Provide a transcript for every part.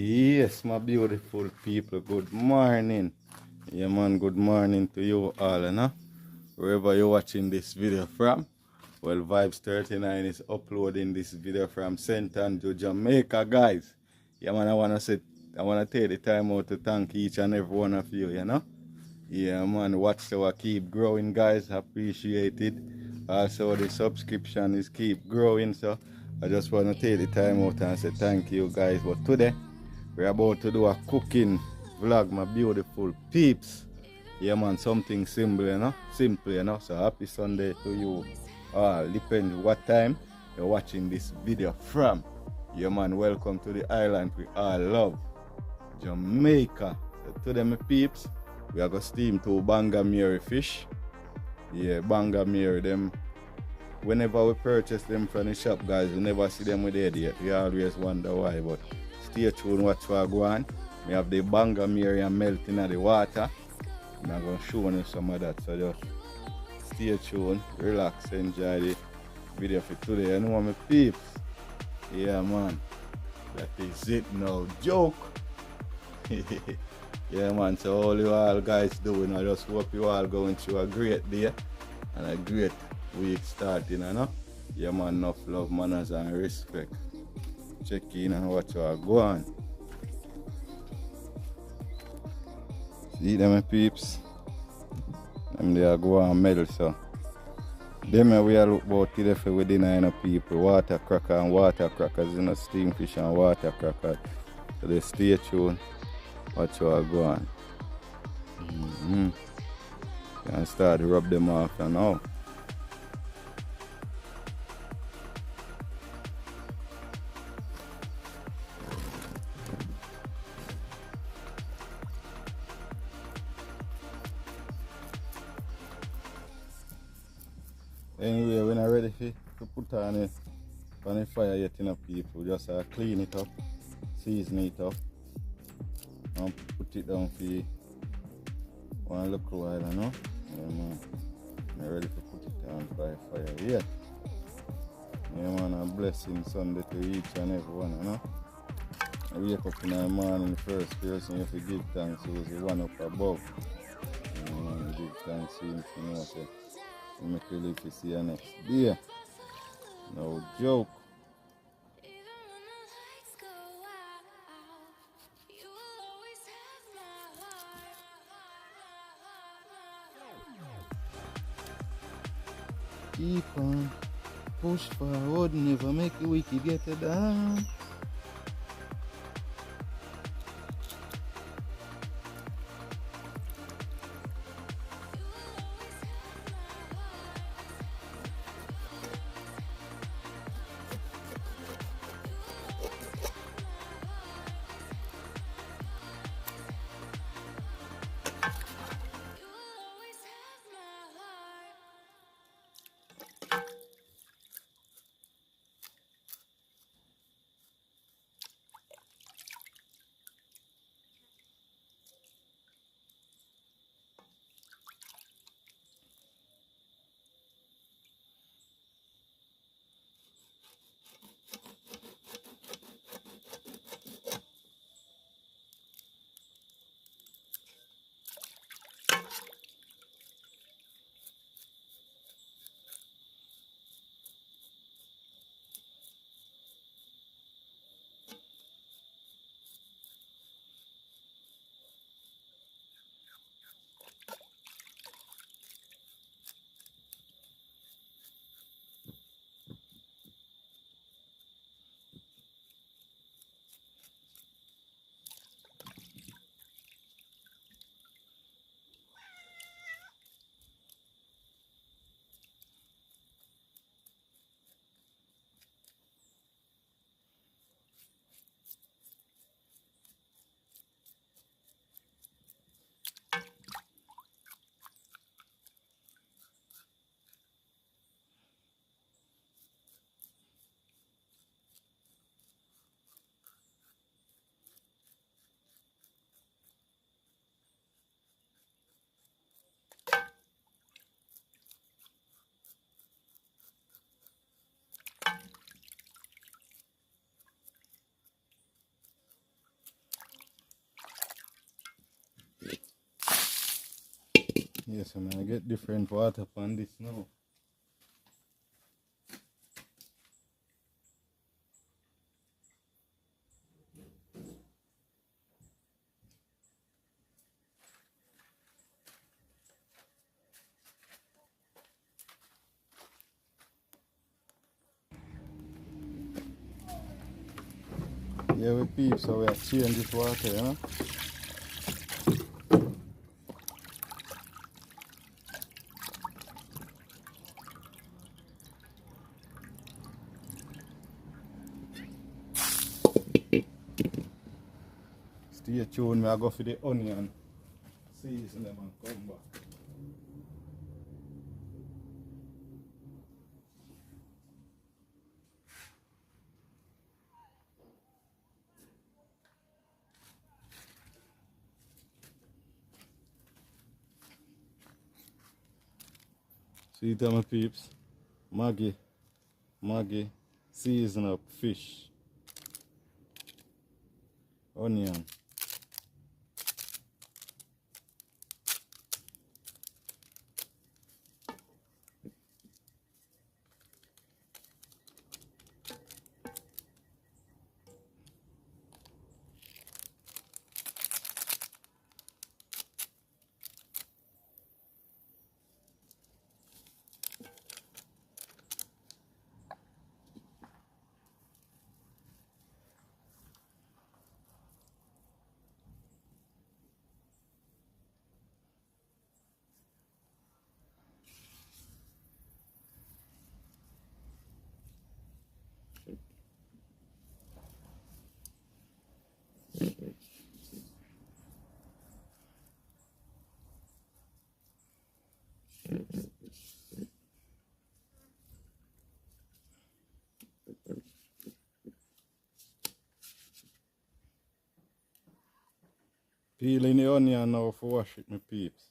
Yes, my beautiful people, good morning. Yeah, man, good morning to you all, wherever you're watching this video from. Well, Vibes 39 is uploading this video from St. Andrew, Jamaica, guys. Yeah, man, I wanna take the time out to thank each and every one of you, Yeah, man, watchtower keep growing, guys. Appreciate it. Also, the subscription is keep growing, so I just want to take the time out and say thank you, guys. But today, we're about to do a cooking vlog, my beautiful peeps. Yeah, man, something simple, Simple, So happy Sunday to you all. Depends what time you're watching this video from. Yeah, man, welcome to the island we all love, Jamaica. So today, my peeps, we are going to steam two bangamere fish. Yeah, bangamere, them. Whenever we purchase them from the shop, guys, we never see them with the idiot. We always wonder why, but stay tuned, watch what go on. We have the bangamere melting in the water. And I'm going to show you some of that, so just stay tuned, relax, enjoy the video for today. You know my peeps? Yeah, man. That is it, no joke. Yeah, man, so all you all guys doing, I just hope you all going through a great day and a great week starting, Yeah, man, enough love, manners and respect. Check in and watch you all go on. See them, my peeps? Them they are go on medal, so. Them we are look about today for we dinner, people. Water cracker and water crackers, steam fish and water crackers. So they stay tuned. Watch you all go on. Can start to rub them off now. Anyway, we're not ready to put on the fire yet, people. Just clean it up, season it up, and put it down for one little while, Yeah, man. We're ready to put it on fire yet. Yeah, man, a blessing Sunday to each and every one, I wake up in the morning, first person you have to give thanks to is the one up above. Yeah, man, give thanks to him, say. Make you live to see you next day. No joke. Keep on, push forward, never make the wicked get it down. Yes, I mean, I get different water from this now. Yeah, we peep, so we are change this water, you know. Stay tuned, I go for the onion. Season them and come back. See it, my peeps. Maggie, season up fish, onion. Peeling the onion now for wash it, my peeps.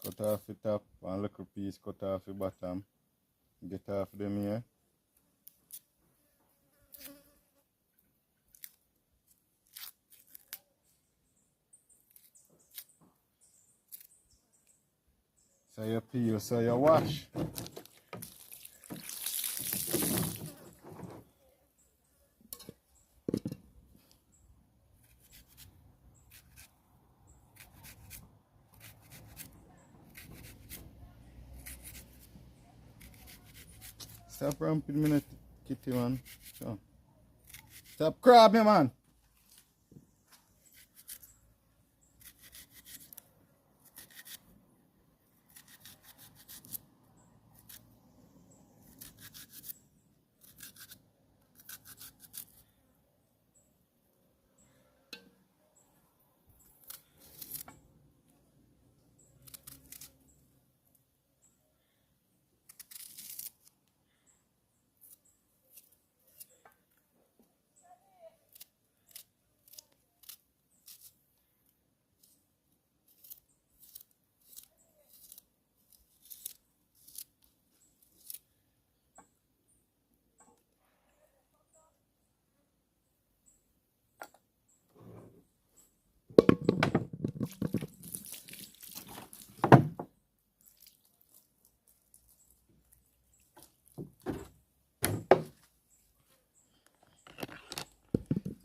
Cut off the top, one little piece cut off the bottom. Get off them here. So you peel, so you wash. Stop ramping me, kitty man. So. Stop crabbing, man.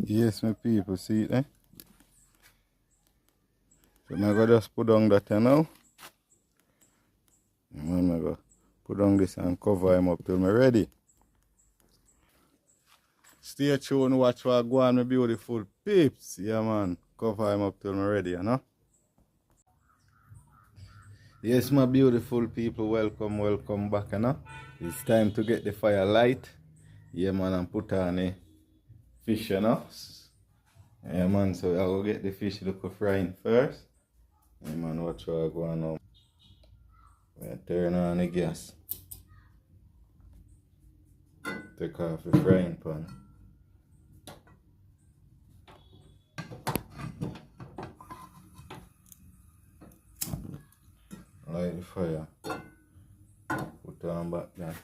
Yes, my people, see it, eh? So I'm going to just put on that now. And I'm going to put on this and cover him up till I'm ready. Stay tuned, watch what go on, my beautiful peeps. Yeah, man. Cover him up till I'm ready, you know? Yes, my beautiful people, welcome back, you know? It's time to get the fire light. Yeah, man, and put on the fish, you know? Yeah, man, so I will get the fish look frying first. Yeah, man, watch what go on now. We turn on the gas. Take off the frying pan. Light the fire. Put on back there.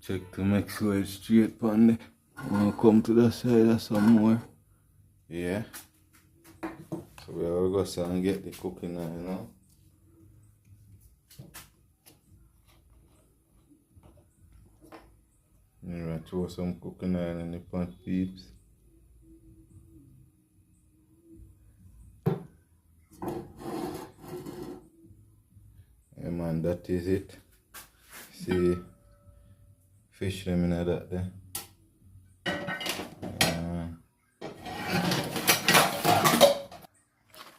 Check to make sure it's straight pan there. I'll come to the side of some more. Yeah. So we will go so and get the cooking now, you know. I'm gonna throw some cooking oil in the pot, peeps. Yeah man, that is it. See fish them in that there.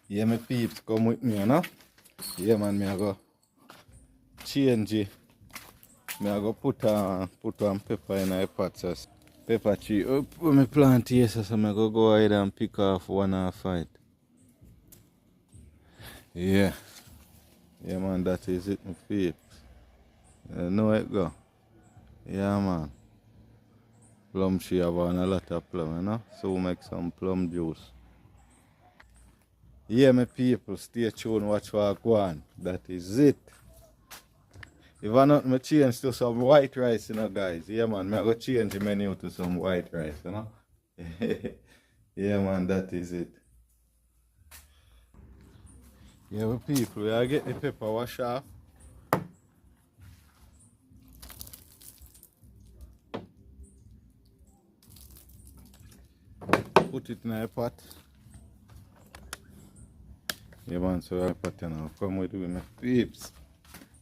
Yeah, my peeps, come with me, you know? Yeah man, me I go change it. Me I go put on pepper in a pot. So pepper tree up when me plant here, so I go ahead and pick off one and fight. Yeah. Yeah man, that is it, my peeps. You know it go. Yeah man. Plum tree have on a lot of plum, you know? So we make some plum juice. Yeah, my people, stay tuned, watch what go on. That is it. If I not me change to some white rice, you know, guys. Yeah, man, I go change the menu to some white rice, you know. Yeah, man, that is it. Yeah, my people, we are get the pepper wash off. Put it in a pot. Yeah, man, so I pot you know. Come with me, my peeps.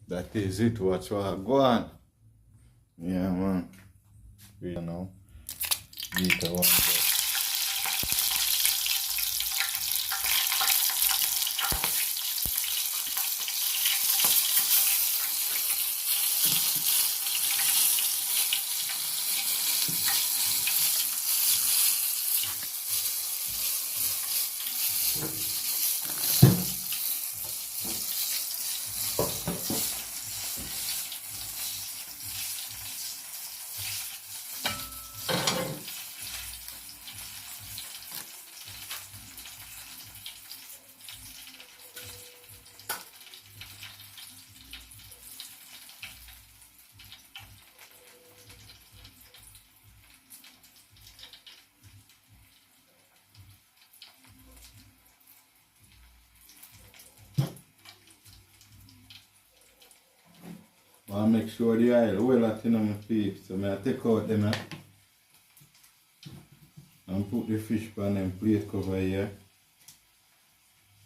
That is it, watch what go on. Yeah, man. You know, eat a one. I make sure the oil well at in my peeps. So I take out them and put the fish pan and plate cover here.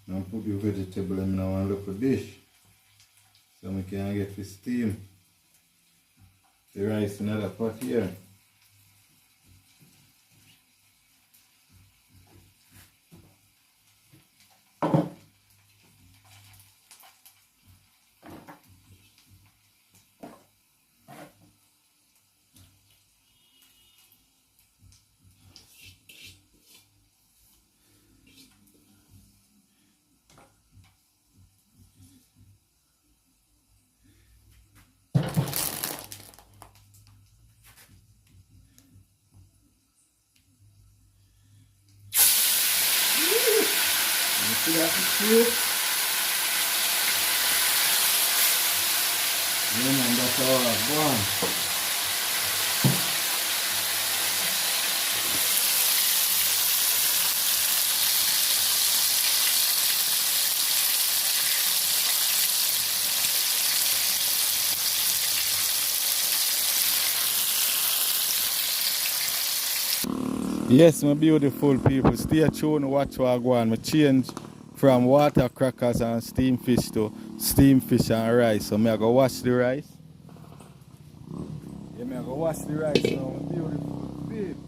And put the vegetable in now and look at dish. So I can get the steam. The rice in another pot here. You see that soup? Yeah man, that's all I've gone. Yes, my beautiful people, stay tuned, watch what I go on. I change from water crackers and steam fish to steam fish and rice. So I go wash the rice. Yeah, I go wash the rice now, my beautiful people.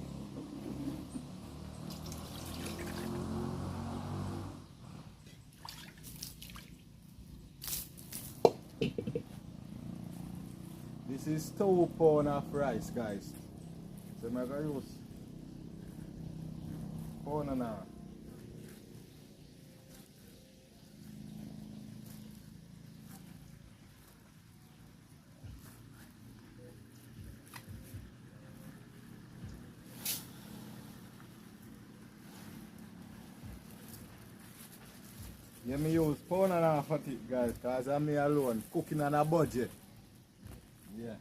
This is 2 pounds of rice, guys. So I'm going to use pound and a half. Yeah, me use pound and a half of it, guys, because I'm me alone cooking on a budget. Yeah.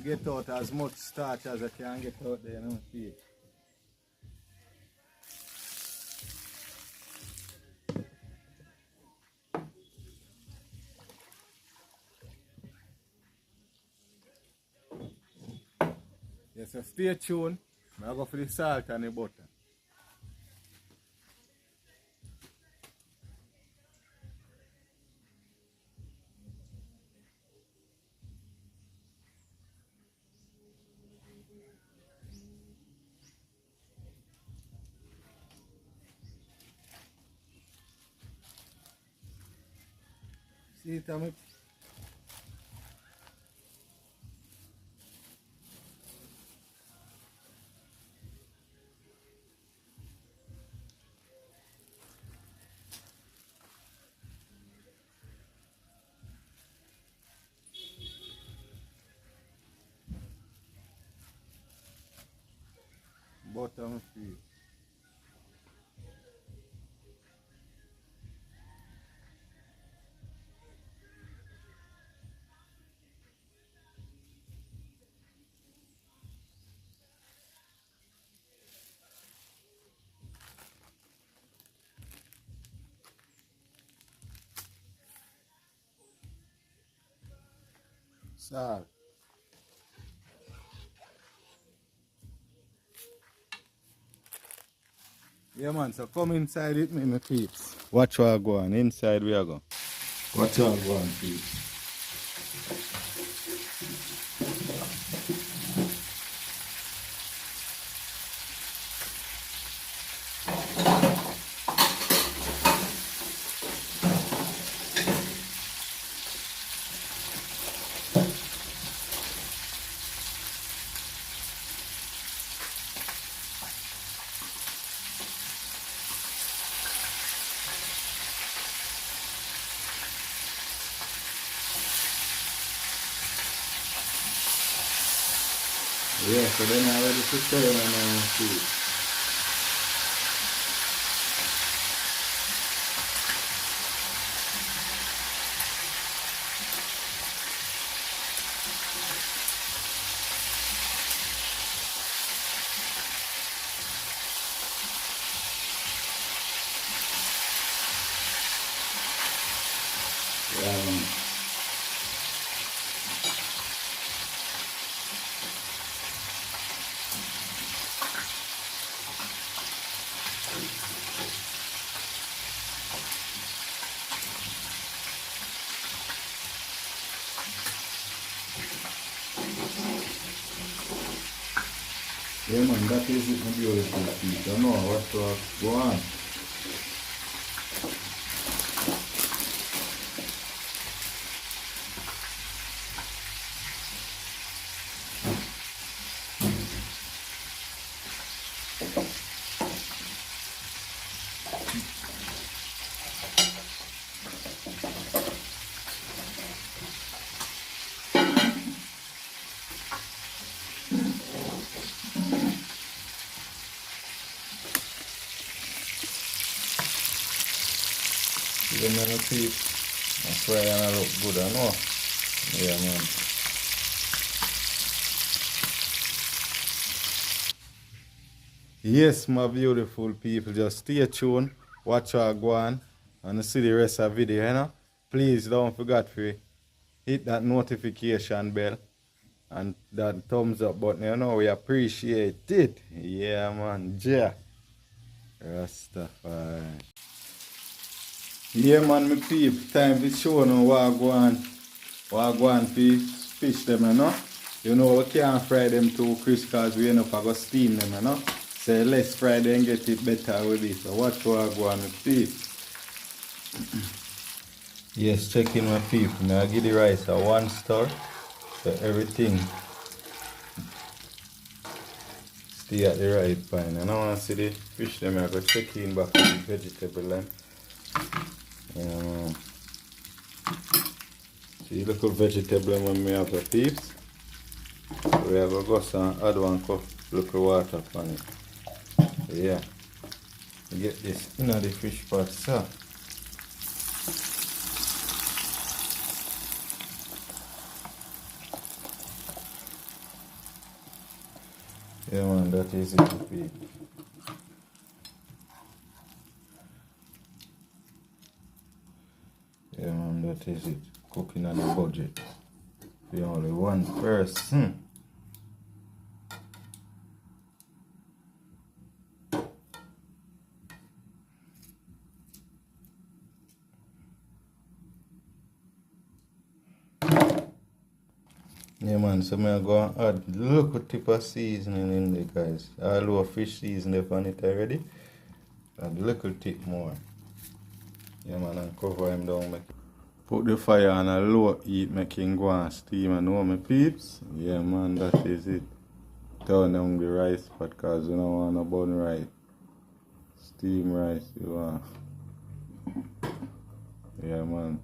get out as much starch as I can get out there, you know, see. Yes, so stay tuned. I'll go for the salt and the butter. See it, Tommy? Butter and feed. Salt. Yeah, man, so come inside with me, my peeps. Watch what I go on. Inside we are go. Watch what I go on, peeps. Yeah, so then I ready to turn and see. Yeah, yeah, man, that is it, my beautiful people. I know what to go on. You know, keep I fry and I look good, I know. Yeah, man. Yes, my beautiful people, just stay tuned, watch our go on, and see the rest of the video, you know. Please don't forget to hit that notification bell and that thumbs up button, you know, we appreciate it. Yeah, man, yeah. Rastafari. Yeah, man, my peep, time to show now what I go on fish them, you know. You know, we can't fry them too crisp because we end up going to steam them, you know. So let's fry them and get it better with it. So watch what I go on with peep. Yes, check in my peep. Now I give the rice a 1 stir. So everything stay at the right point. And I want to see the fish them, I go check in back with the vegetable line. See the little vegetable when we have the peeps. We have to go and add 1 cup local water on it. Yeah. Get this in the fish pot, so. man, that is it. Yeah man, that is it. Cooking on a budget. For only one person. Yeah man, so I'm going to add a little tip of seasoning in there, guys. All our fish seasoning on it already. Add a little tip more. Yeah man, and cover him down. Put the fire on a low heat, make him go and steam and know my peeps. Yeah man, that is it. Turn down the rice pot because you don't want to burn rice. Steam rice you want. Yeah man,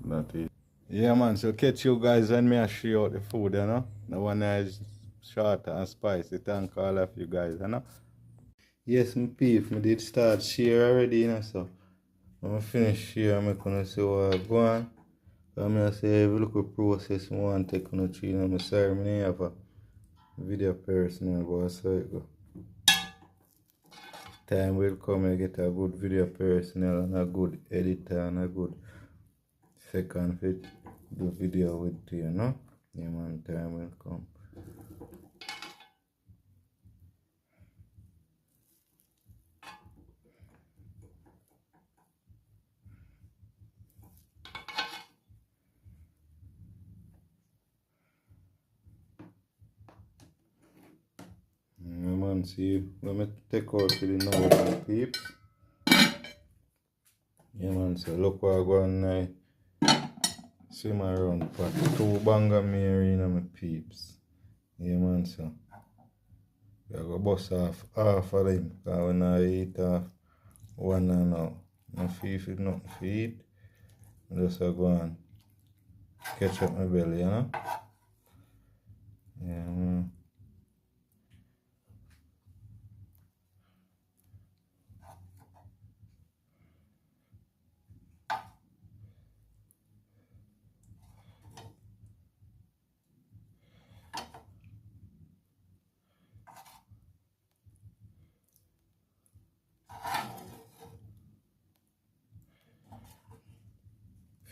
that is. Yeah man, so catch you guys when me I show out the food, you know. The one that is short and spicy. Thank all of you guys, you know. Yes, my peep, I did start share already, you know, so when I finish share, I'm gonna see what I go on. I'm gonna say every little process I want to take on the tree, you know, I'm sorry, I have a video person, but so it go. Time will come and get a good video personnel and a good editor and a good second fit do video with you, know? Yeah man, time will come. Yeah man, see, let me take out to the nose, peeps. Yeah man, so look what I go on now. Swim around pot. 2 banga Mary in my peeps. Yeah man, so I go bust off half of them. Because when I eat off one and now. No feed with nothing to eat. Just go and catch up my belly, you know? Yeah man.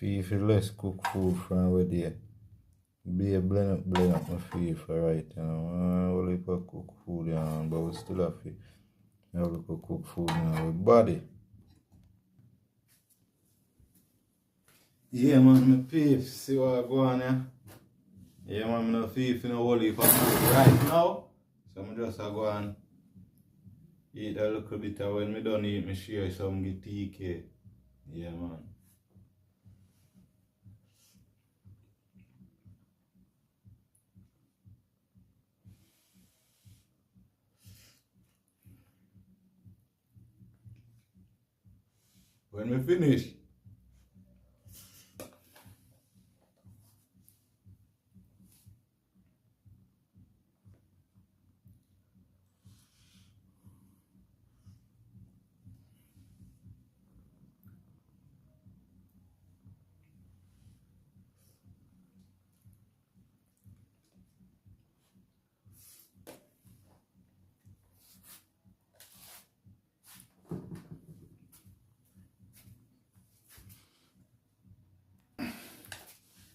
If you less cook food from over there. Be a blend up my feed for right, you know. Only for cook food, you know, but we still have to cook food in our body. Yeah man, my peeps, see what I go on here? Yeah man, I'm not feeling no whole heap of food right now. So I'm just go and eat a little bit of when I don't eat, I share some get TK. Yeah man. When we finish,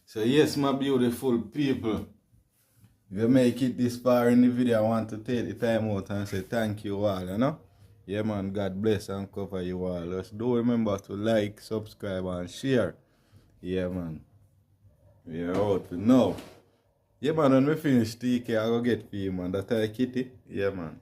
so yes my beautiful people, if you make it this far in the video, I want to take the time out and say thank you all, you know. Yeah man, God bless and cover you all. Just do remember to like, subscribe and share. Yeah man. We are out for now. Yeah man, when we finish TK, I go get for you man. That's a kitty. Yeah man.